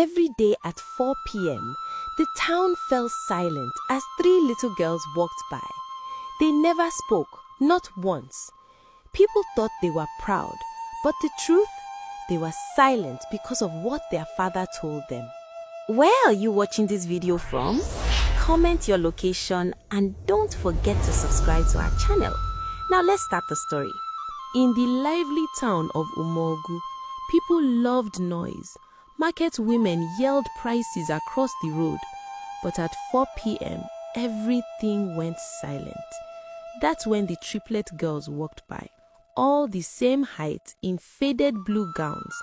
Every day at 4 p.m., the town fell silent as three little girls walked by. They never spoke, not once. People thought they were proud, but the truth, they were silent because of what their father told them. Where are you watching this video from? Comment your location and don't forget to subscribe to our channel. Now let's start the story. In the lively town of Umogu, people loved noise. Market women yelled prices across the road. But at 4 p.m., everything went silent. That's when the triplet girls walked by, all the same height in faded blue gowns.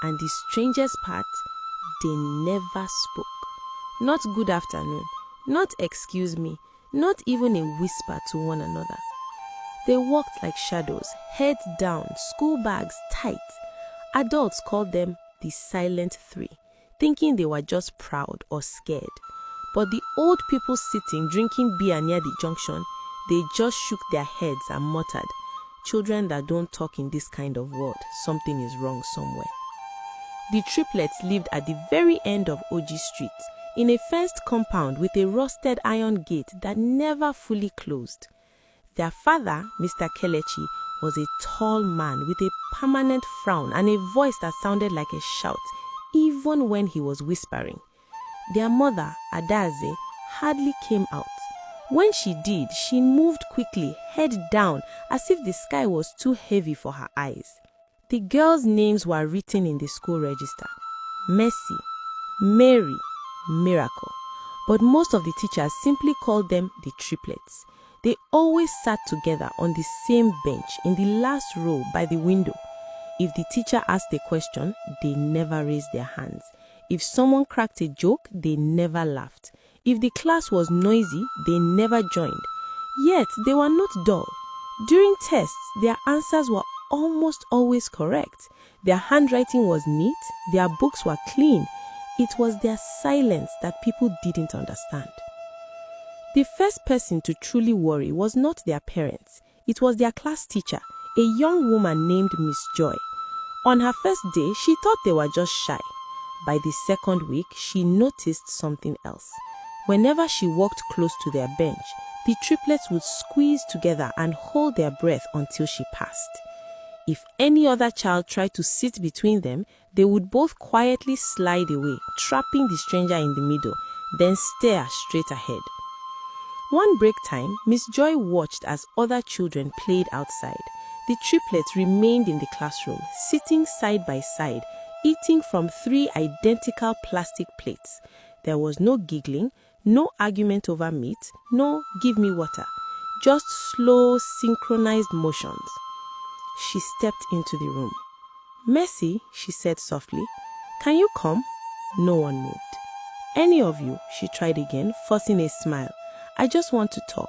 And the strangest part, they never spoke. Not good afternoon, not excuse me, not even a whisper to one another. They walked like shadows, heads down, school bags tight. Adults called them the silent three, thinking they were just proud or scared. But the old people sitting drinking beer near the junction, they just shook their heads and muttered, "Children that don't talk in this kind of world, something is wrong somewhere." The triplets lived at the very end of OG Street, in a fenced compound with a rusted iron gate that never fully closed. Their father, Mr. Kelechi, was a tall man with a permanent frown and a voice that sounded like a shout, even when he was whispering. Their mother, Adaze, hardly came out. When she did, she moved quickly, head down, as if the sky was too heavy for her eyes. The girls' names were written in the school register: Mercy, Mary, Miracle. But most of the teachers simply called them the triplets. They always sat together on the same bench in the last row by the window. If the teacher asked a question, they never raised their hands. If someone cracked a joke, they never laughed. If the class was noisy, they never joined. Yet, they were not dull. During tests, their answers were almost always correct. Their handwriting was neat. Their books were clean. It was their silence that people didn't understand. The first person to truly worry was not their parents. It was their class teacher, a young woman named Miss Joy. On her first day, she thought they were just shy. By the second week, she noticed something else. Whenever she walked close to their bench, the triplets would squeeze together and hold their breath until she passed. If any other child tried to sit between them, they would both quietly slide away, trapping the stranger in the middle, then stare straight ahead. One break time, Miss Joy watched as other children played outside. The triplets remained in the classroom, sitting side by side, eating from 3 identical plastic plates. There was no giggling, no argument over meat, no "give me water," just slow, synchronized motions. She stepped into the room. "Mercy," she said softly, "can you come?" No one moved. "Any of you," she tried again, forcing a smile. "I just want to talk."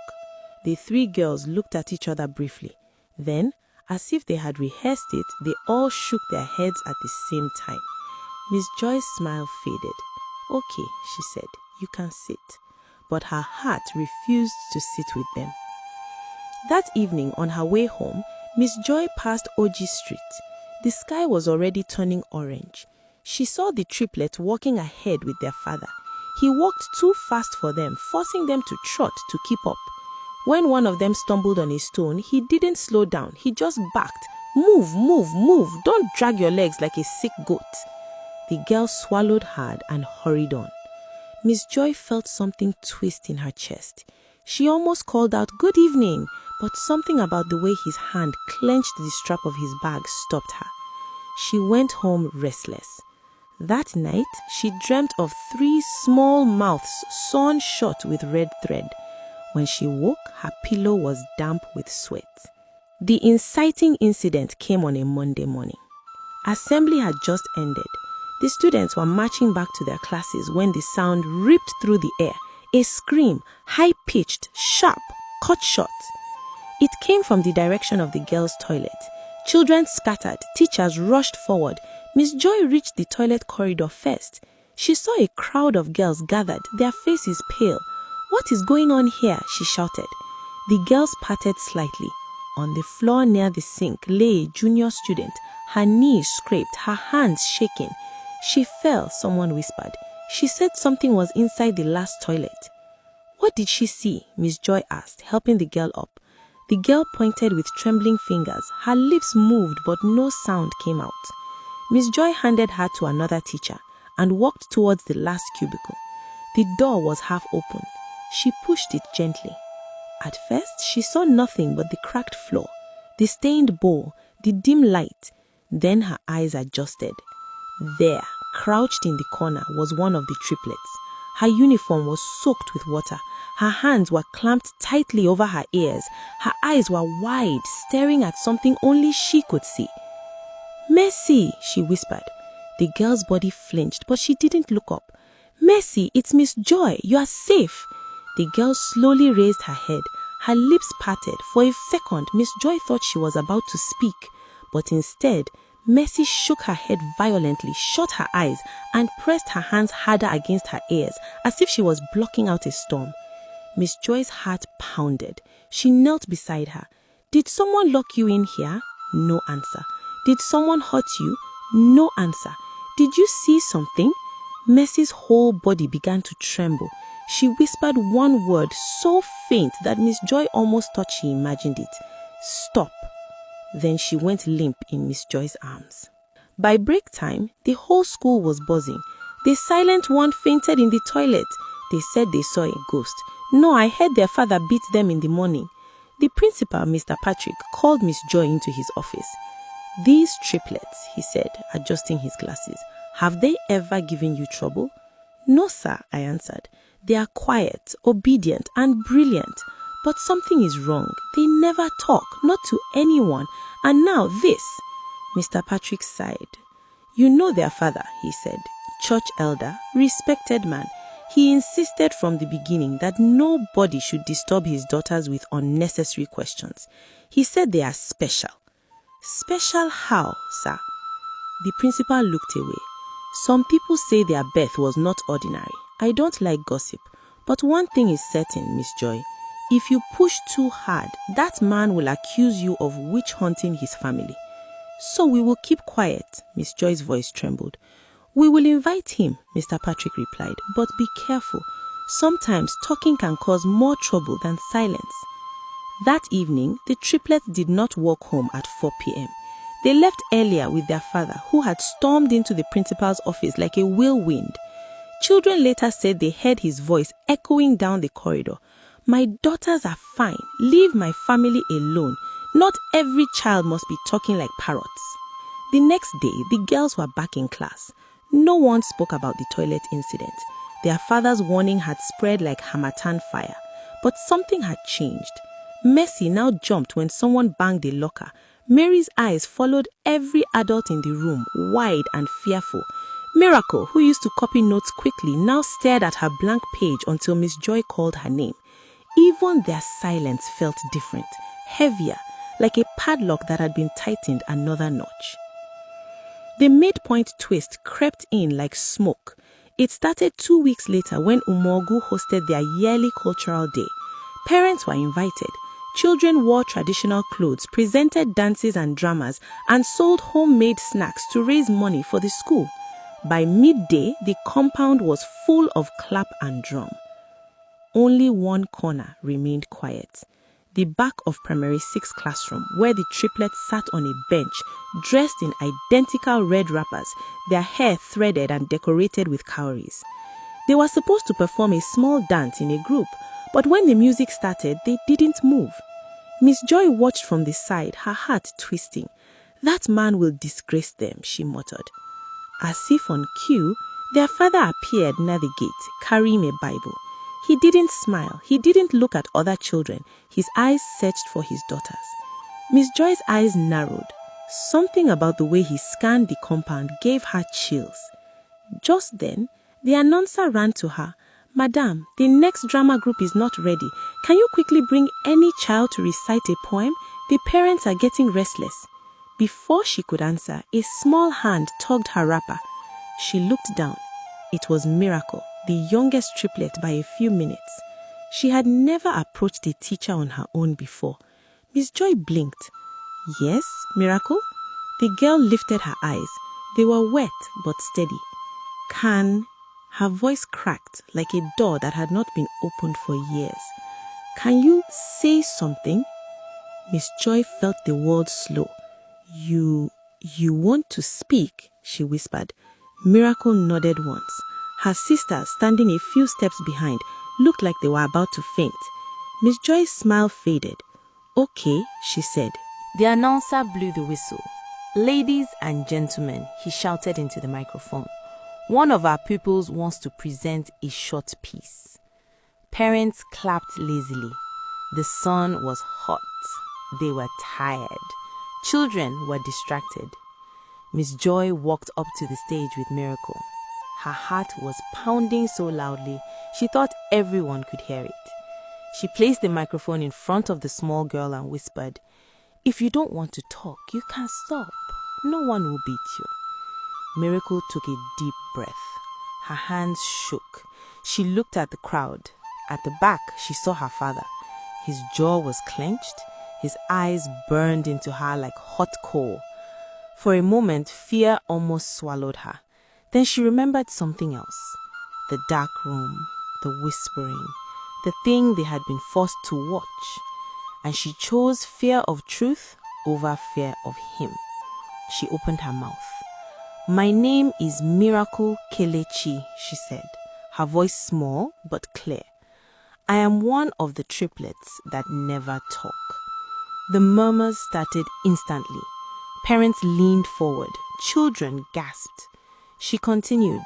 The 3 girls looked at each other briefly. Then, as if they had rehearsed it, they all shook their heads at the same time. Miss Joy's smile faded. "Okay," she said, "you can sit." But her heart refused to sit with them. That evening, on her way home, Miss Joy passed OG Street. The sky was already turning orange. She saw the triplets walking ahead with their father. He walked too fast for them, forcing them to trot to keep up. When one of them stumbled on a stone, he didn't slow down. He just barked, "Move, move, move. Don't drag your legs like a sick goat." The girl swallowed hard and hurried on. Miss Joy felt something twist in her chest. She almost called out, "Good evening," but something about the way his hand clenched the strap of his bag stopped her. She went home restless. That night, she dreamt of 3 small mouths sewn shut with red thread. When she woke, her pillow was damp with sweat. The inciting incident came on a Monday morning. Assembly had just ended. The students were marching back to their classes when the sound ripped through the air. A scream, high-pitched, sharp, cut short. It came from the direction of the girls' toilet. Children scattered, teachers rushed forward. Miss Joy reached the toilet corridor first. She saw a crowd of girls gathered, their faces pale. "What is going on here?" she shouted. The girls parted slightly. On the floor near the sink lay a junior student, her knees scraped, her hands shaking. She fell, someone whispered. She said something was inside the last toilet. What did she see? Miss Joy asked, helping the girl up. The girl pointed with trembling fingers. Her lips moved, but no sound came out. Miss Joy handed her to another teacher and walked towards the last cubicle. The door was half open. She pushed it gently. At first, she saw nothing but the cracked floor, the stained bowl, the dim light. Then her eyes adjusted. There, crouched in the corner, was one of the triplets. Her uniform was soaked with water. Her hands were clamped tightly over her ears. Her eyes were wide, staring at something only she could see. "Mercy," she whispered. The girl's body flinched, but she didn't look up. "Mercy, it's Miss Joy. You are safe." The girl slowly raised her head. Her lips parted. For a second, Miss Joy thought she was about to speak, but instead, Mercy shook her head violently, shut her eyes, and pressed her hands harder against her ears, as if she was blocking out a storm. Miss Joy's heart pounded. She knelt beside her. "Did someone lock you in here?" No answer. "Did someone hurt you?" No answer. "Did you see something?" Mercy's whole body began to tremble. She whispered one word so faint that Miss Joy almost thought she imagined it. "Stop." Then she went limp in Miss Joy's arms. By break time, the whole school was buzzing. The silent one fainted in the toilet. They said they saw a ghost. No, I heard their father beat them in the morning. The principal, Mr. Patrick, called Miss Joy into his office. "These triplets," he said, adjusting his glasses, "have they ever given you trouble?" "No, sir," I answered. "They are quiet, obedient, and brilliant. But something is wrong. They never talk, not to anyone. And now this." Mr. Patrick sighed. "You know their father," he said. "Church elder, respected man. He insisted from the beginning that nobody should disturb his daughters with unnecessary questions. He said they are special." "Special how, sir?" The principal looked away. "Some people say their birth was not ordinary. I don't like gossip. But one thing is certain, Miss Joy. If you push too hard, that man will accuse you of witch hunting his family. So we will keep quiet." Miss Joy's voice trembled. "We will invite him," Mr. Patrick replied, "but be careful. Sometimes talking can cause more trouble than silence." That evening, the triplets did not walk home at 4 p.m. They left earlier with their father, who had stormed into the principal's office like a whirlwind. Children later said they heard his voice echoing down the corridor. "My daughters are fine. Leave my family alone. Not every child must be talking like parrots." The next day, the girls were back in class. No one spoke about the toilet incident. Their father's warning had spread like Hamatan fire. But something had changed. Mercy now jumped when someone banged a locker. Mary's eyes followed every adult in the room, wide and fearful. Miracle, who used to copy notes quickly, now stared at her blank page until Miss Joy called her name. Even their silence felt different, heavier, like a padlock that had been tightened another notch. The midpoint twist crept in like smoke. It started 2 weeks later when Umogu hosted their yearly cultural day. Parents were invited. Children wore traditional clothes, presented dances and dramas, and sold homemade snacks to raise money for the school. By midday, the compound was full of clap and drum. Only one corner remained quiet. The back of Primary 6 classroom, where the triplets sat on a bench, dressed in identical red wrappers, their hair threaded and decorated with cowries. They were supposed to perform a small dance in a group, but when the music started, they didn't move. Miss Joy watched from the side, her heart twisting. "That man will disgrace them," she muttered. As if on cue, their father appeared near the gate, carrying a Bible. He didn't smile. He didn't look at other children. His eyes searched for his daughters. Miss Joy's eyes narrowed. Something about the way he scanned the compound gave her chills. Just then, the announcer ran to her. "Madam, the next drama group is not ready. Can you quickly bring any child to recite a poem? The parents are getting restless." Before she could answer, a small hand tugged her wrapper. She looked down. It was Miracle, the youngest triplet by a few minutes. She had never approached a teacher on her own before. Miss Joy blinked. "Yes, Miracle?" The girl lifted her eyes. They were wet but steady. Her voice cracked like a door that had not been opened for years. Can you say something? Miss Joy felt the world slow. You want to speak, she whispered. Miracle nodded once. Her sisters, standing a few steps behind, looked like they were about to faint. Miss Joy's smile faded. Okay, she said. The announcer blew the whistle. Ladies and gentlemen, he shouted into the microphone. One of our pupils wants to present a short piece. Parents clapped lazily. The sun was hot. They were tired. Children were distracted. Miss Joy walked up to the stage with Miracle. Her heart was pounding so loudly, she thought everyone could hear it. She placed the microphone in front of the small girl and whispered, "If you don't want to talk, you can stop. No one will beat you." Miracle took a deep breath. Her hands shook. She looked at the crowd. At the back, she saw her father. His jaw was clenched. His eyes burned into her like hot coal. For a moment, fear almost swallowed her. Then she remembered something else. The dark room, the whispering, the thing they had been forced to watch. And she chose fear of truth over fear of him. She opened her mouth. "My name is Miracle Kelechi," she said, her voice small but clear. "I am one of the triplets that never talk." The murmurs started instantly. Parents leaned forward. Children gasped. She continued,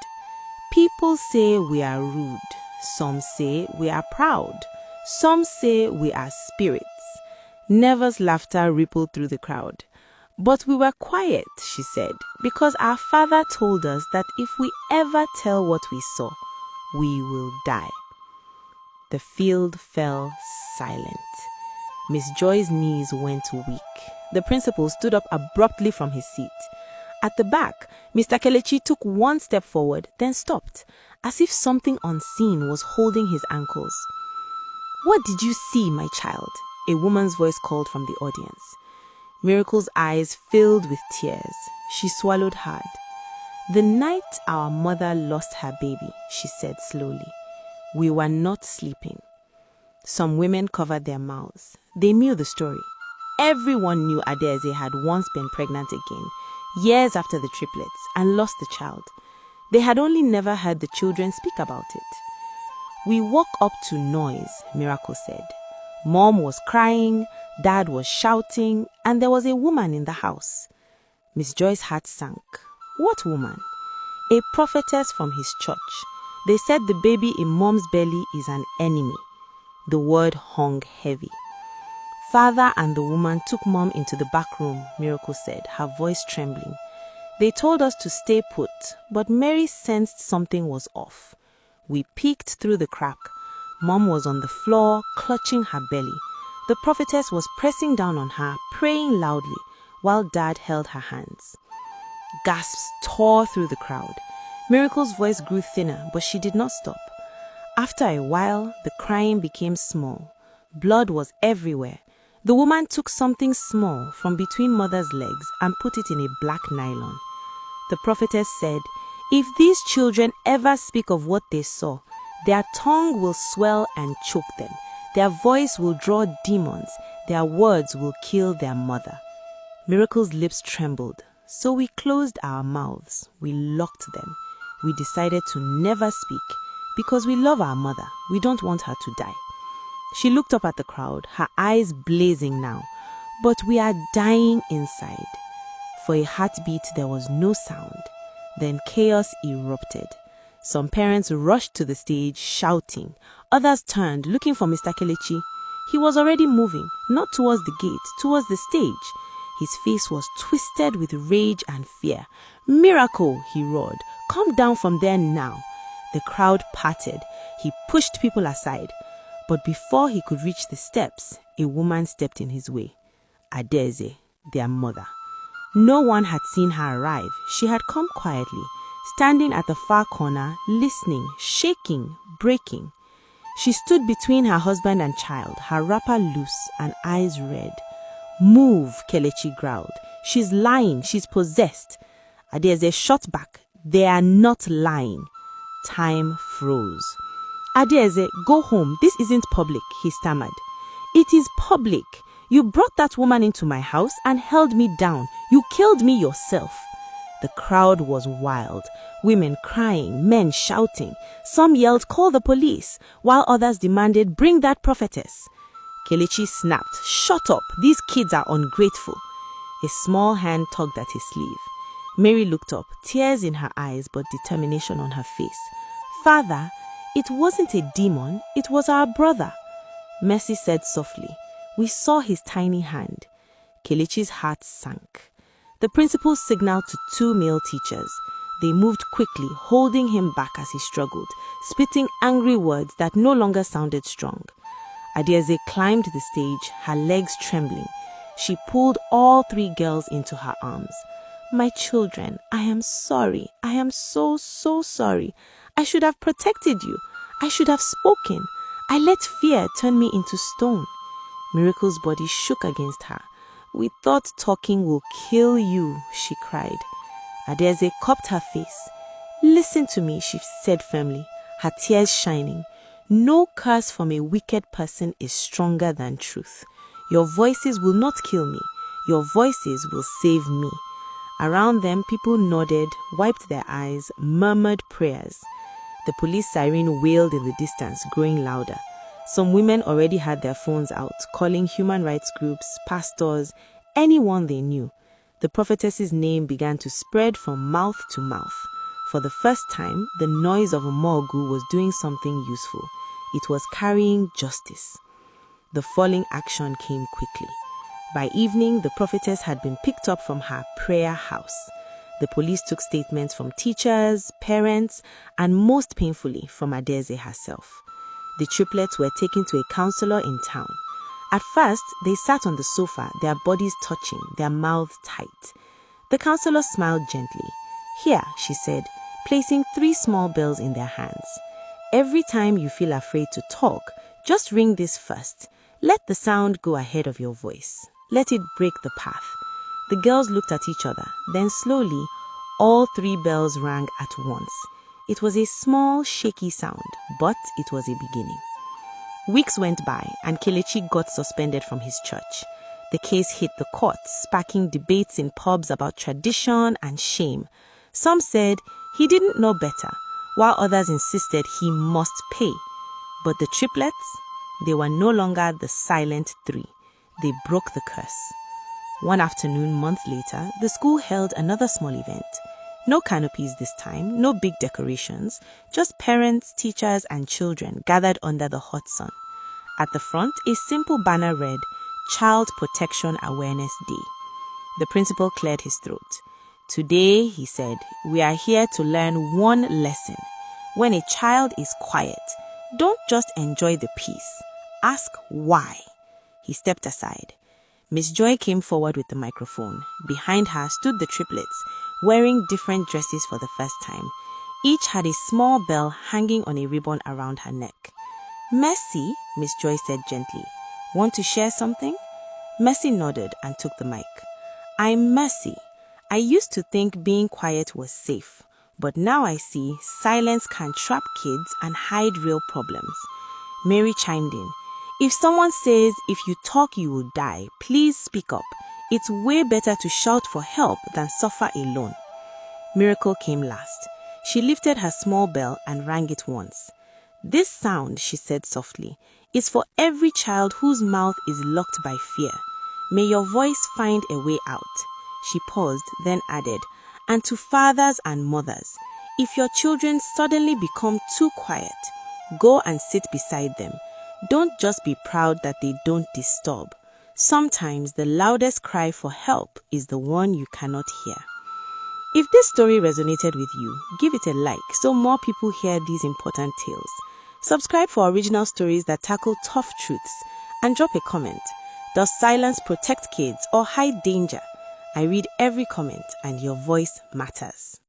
"People say we are rude. Some say we are proud. Some say we are spirits." Nervous laughter rippled through the crowd. "But we were quiet," she said, "because our father told us that if we ever tell what we saw, we will die." The field fell silent. Miss Joy's knees went weak. The principal stood up abruptly from his seat. At the back, Mr. Kelechi took one step forward, then stopped, as if something unseen was holding his ankles. "What did you see, my child?" a woman's voice called from the audience. Miracle's eyes filled with tears. She swallowed hard. "The night our mother lost her baby," she said slowly, "we were not sleeping." Some women covered their mouths. They knew the story. Everyone knew Adeze had once been pregnant again, years after the triplets, and lost the child. They had only never heard the children speak about it. "We woke up to noise," Miracle said. "Mom was crying, Dad was shouting, and there was a woman in the house." Miss Joy's heart sank. "What woman?" "A prophetess from his church. They said the baby in Mom's belly is an enemy." The word hung heavy. "Father and the woman took Mom into the back room," Miracle said, her voice trembling. "They told us to stay put, but Mary sensed something was off. We peeked through the crack. Mom was on the floor, clutching her belly. The prophetess was pressing down on her, praying loudly, while Dad held her hands." Gasps tore through the crowd. Miracle's voice grew thinner, but she did not stop. After a while, the crying became small. Blood was everywhere. The woman took something small from between Mother's legs and put it in a black nylon. The prophetess said, "If these children ever speak of what they saw, their tongue will swell and choke them. Their voice will draw demons. Their words will kill their mother." Miracle's lips trembled. So we closed our mouths. We locked them. We decided to never speak. Because we love our mother. We don't want her to die. She looked up at the crowd, her eyes blazing now. "But we are dying inside." For a heartbeat, there was no sound. Then chaos erupted. Some parents rushed to the stage, shouting. Others turned, looking for Mr. Kelechi. He was already moving, not towards the gate, towards the stage. His face was twisted with rage and fear. "Miracle," he roared. "Come down from there now." The crowd parted. He pushed people aside. But before he could reach the steps, a woman stepped in his way. Adeze, their mother. No one had seen her arrive. She had come quietly, standing at the far corner, listening, shaking, breaking. She stood between her husband and child, her wrapper loose and eyes red. "Move," Kelechi growled. "She's lying. She's possessed." Adeze shot back. They are not lying. Time froze. Adeze, go home. This isn't public, he stammered. It is public. You brought that woman into my house and held me down. You killed me yourself. The crowd was wild. Women crying, men shouting. Some yelled, call the police, while others demanded, bring that prophetess. Kelechi snapped, shut up. These kids are ungrateful. A small hand tugged at his sleeve. Mary looked up, tears in her eyes but determination on her face. Father, it wasn't a demon, it was our brother. Mercy said softly, we saw his tiny hand. Kelechi's heart sank. The principal signaled to 2 male teachers. They moved quickly, holding him back as he struggled, spitting angry words that no longer sounded strong. Adeze climbed the stage, her legs trembling. She pulled all 3 girls into her arms. My children, I am sorry. I am so sorry. I should have protected you. I should have spoken. I let fear turn me into stone. Miracle's body shook against her. We thought talking will kill you, she cried. Adeze cupped her face. Listen to me, she said firmly, her tears shining. No curse from a wicked person is stronger than truth. Your voices will not kill me. Your voices will save me. Around them, people nodded, wiped their eyes, murmured prayers. The police siren wailed in the distance, growing louder. Some women already had their phones out, calling human rights groups, pastors, anyone they knew. The prophetess's name began to spread from mouth to mouth. For the first time, the noise of a Mogu was doing something useful. It was carrying justice. The falling action came quickly. By evening, the prophetess had been picked up from her prayer house. The police took statements from teachers, parents, and most painfully from Adeze herself. The triplets were taken to a counselor in town. At first, they sat on the sofa, their bodies touching, their mouths tight. The counselor smiled gently. Here, she said, placing 3 small bells in their hands. Every time you feel afraid to talk, just ring this first. Let the sound go ahead of your voice. Let it break the path. The girls looked at each other. Then slowly, all 3 bells rang at once. It was a small, shaky sound, but it was a beginning. Weeks went by and Kelechi got suspended from his church. The case hit the courts, sparking debates in pubs about tradition and shame. Some said he didn't know better, while others insisted he must pay. But the triplets, they were no longer the silent 3. They broke the curse. One afternoon, month later, the school held another small event. No canopies this time, no big decorations, just parents, teachers, and children gathered under the hot sun. At the front, a simple banner read, Child Protection Awareness Day. The principal cleared his throat. Today, he said, we are here to learn one lesson. When a child is quiet, don't just enjoy the peace. Ask why. He stepped aside. Miss Joy came forward with the microphone. Behind her stood the triplets, wearing different dresses for the first time. Each had a small bell hanging on a ribbon around her neck. Mercy, Miss Joy said gently, want to share something? Mercy nodded and took the mic. I'm Mercy. I used to think being quiet was safe, but now I see silence can trap kids and hide real problems. Mary chimed in. If someone says, if you talk you will die, please speak up. It's way better to shout for help than suffer alone. Miracle came last. She lifted her small bell and rang it once. This sound, she said softly, is for every child whose mouth is locked by fear. May your voice find a way out. She paused, then added, and to fathers and mothers, if your children suddenly become too quiet, go and sit beside them. Don't just be proud that they don't disturb. Sometimes the loudest cry for help is the one you cannot hear. If this story resonated with you, give it a like so more people hear these important tales. Subscribe for original stories that tackle tough truths and drop a comment. Does silence protect kids or hide danger? I read every comment and your voice matters.